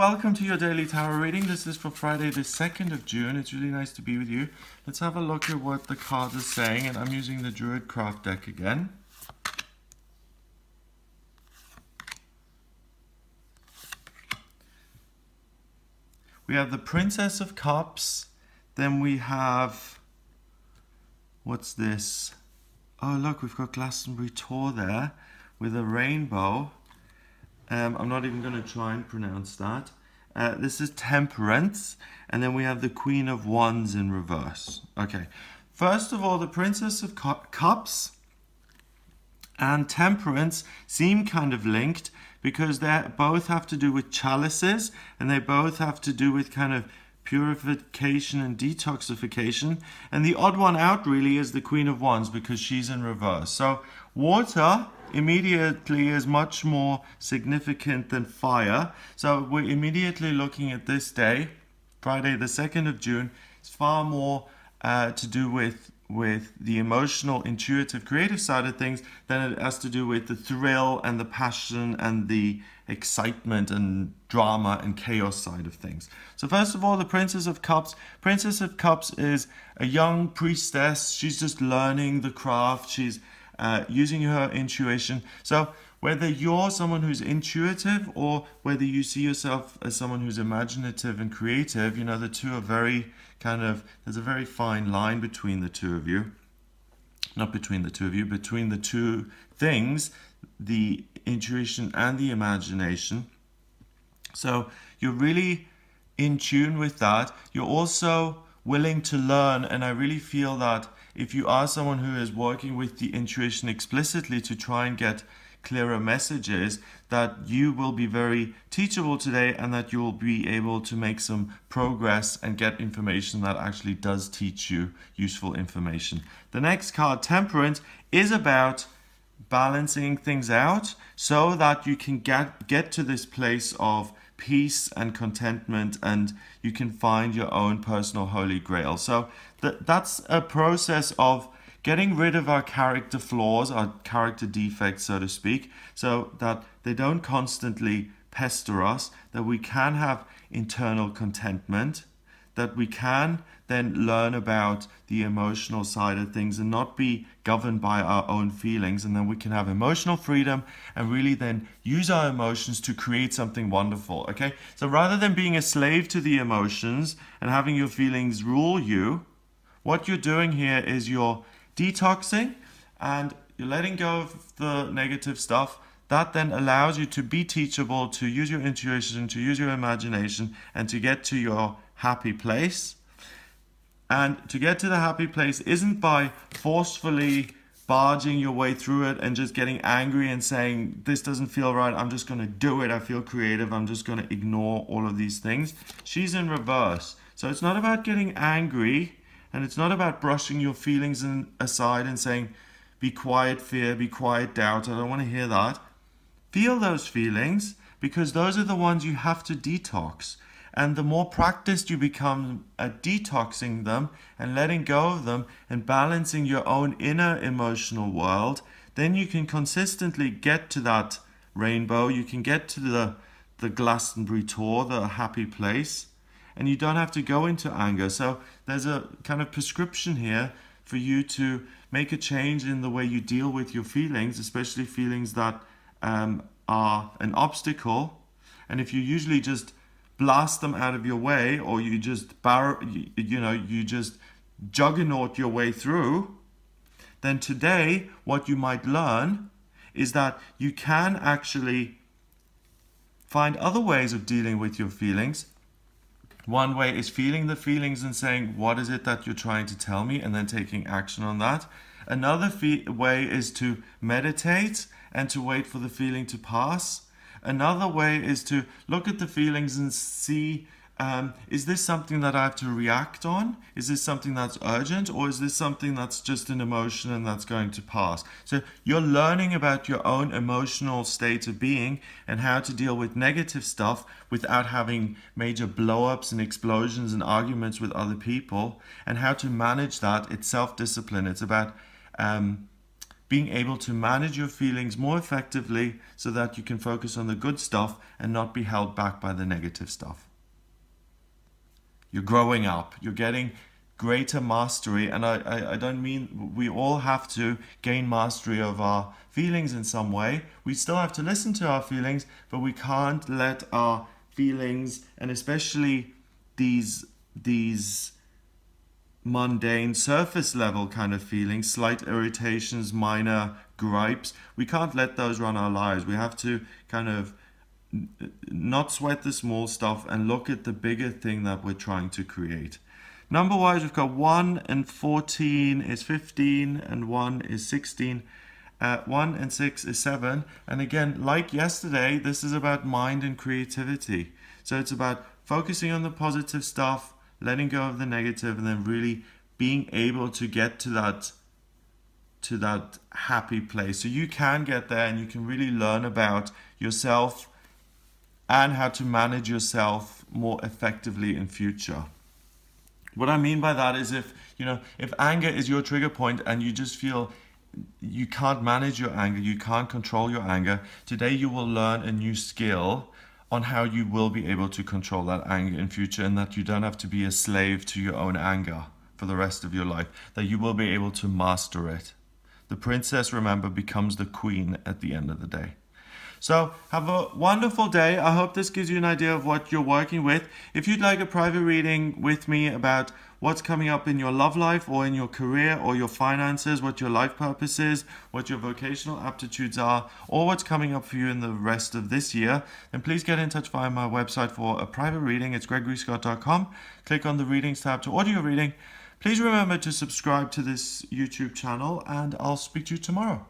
welcome to your daily tarot reading. This is for Friday the 2nd of June. It's really nice to be with you. Let's have a look at what the card is saying, and I'm using the Druidcraft deck again. We have the Princess of Cups, then we have, what's this? Oh look, we've got Glastonbury Tor there with a rainbow. I'm not even going to try and pronounce that. This is Temperance, and then we have the Queen of Wands in reverse. Okay, first of all, the Princess of Cups and Temperance seem kind of linked because they both have to do with chalices, and they both have to do with kind of purification and detoxification. And the odd one out really is the Queen of Wands because she's in reverse. So water immediately is much more significant than fire. So we're immediately looking at this day, Friday the 2nd of June. It's far more to do with the emotional, intuitive, creative side of things than it has to do with the thrill and the passion and the excitement and drama and chaos side of things. So first of all, the Princess of Cups. Princess of Cups is a young priestess. She's just learning the craft. She's using her intuition. So whether you're someone who's intuitive or whether you see yourself as someone who's imaginative and creative, you know, the two are very there's a very fine line between the two of you. Not between the two of you, between the two things, the intuition and the imagination. So you're really in tune with that. You're also willing to learn, and I really feel that if you are someone who is working with the intuition explicitly to try and get clearer messages, that you will be very teachable today and that you will be able to make some progress and get information that actually does teach you useful information. The next card, Temperance, is about balancing things out so that you can get to this place of peace and contentment, and you can find your own personal holy grail. So that's a process of getting rid of our character flaws, our character defects, so to speak, so that they don't constantly pester us, that we can have internal contentment, that we can then learn about the emotional side of things and not be governed by our own feelings, and then we can have emotional freedom and really then use our emotions to create something wonderful. Okay, so rather than being a slave to the emotions and having your feelings rule you, what you're doing here is you're detoxing and you're letting go of the negative stuff. That then allows you to be teachable, to use your intuition, to use your imagination, and to get to your happy place. And to get to the happy place isn't by forcefully barging your way through it and just getting angry and saying, this doesn't feel right, I'm just going to do it, I feel creative, I'm just going to ignore all of these things. She's in reverse. So it's not about getting angry, and it's not about brushing your feelings aside and saying, be quiet fear, be quiet doubt, I don't want to hear that. Feel those feelings, because those are the ones you have to detox. And the more practiced you become at detoxing them and letting go of them and balancing your own inner emotional world, then you can consistently get to that rainbow, you can get to the Glastonbury Tor, the happy place, and you don't have to go into anger. So there's a kind of prescription here for you to make a change in the way you deal with your feelings, especially feelings that are an obstacle. And if you usually just blast them out of your way, or you just you just juggernaut your way through, then today what you might learn is that you can actually find other ways of dealing with your feelings. One way is feeling the feelings and saying, what is it that you're trying to tell me? And then taking action on that. Another way is to meditate and to wait for the feeling to pass. Another way is to look at the feelings and see, is this something that I have to react on? Is this something that's urgent? Or is this something that's just an emotion and that's going to pass? So you're learning about your own emotional state of being and how to deal with negative stuff without having major blow-ups and explosions and arguments with other people, and how to manage that. It's self-discipline. It's about being able to manage your feelings more effectively so that you can focus on the good stuff and not be held back by the negative stuff. You're growing up, you're getting greater mastery, and I don't mean we all have to gain mastery of our feelings in some way. We still have to listen to our feelings, but we can't let our feelings, and especially these mundane surface level kind of feelings, slight irritations, minor gripes, we can't let those run our lives. We have to kind of not sweat the small stuff and look at the bigger thing that we're trying to create. Number wise, we've got 1 and 14 is 15 and 1 is 16. 1 and 6 is 7. And again, like yesterday, this is about mind and creativity. So it's about focusing on the positive stuff, letting go of the negative, and then really being able to get to that happy place. So you can get there, and you can really learn about yourself and how to manage yourself more effectively in future. What I mean by that is if anger is your trigger point and you just feel you can't manage your anger, you can't control your anger, today you will learn a new skill on how you will be able to control that anger in future, and that you don't have to be a slave to your own anger for the rest of your life, that you will be able to master it. The princess, remember, becomes the queen at the end of the day. So have a wonderful day. I hope this gives you an idea of what you're working with. If you'd like a private reading with me about what's coming up in your love life or in your career or your finances, what your life purpose is, what your vocational aptitudes are, or what's coming up for you in the rest of this year, then please get in touch via my website for a private reading. It's gregoryscott.com. Click on the readings tab to order your reading. Please remember to subscribe to this YouTube channel, and I'll speak to you tomorrow.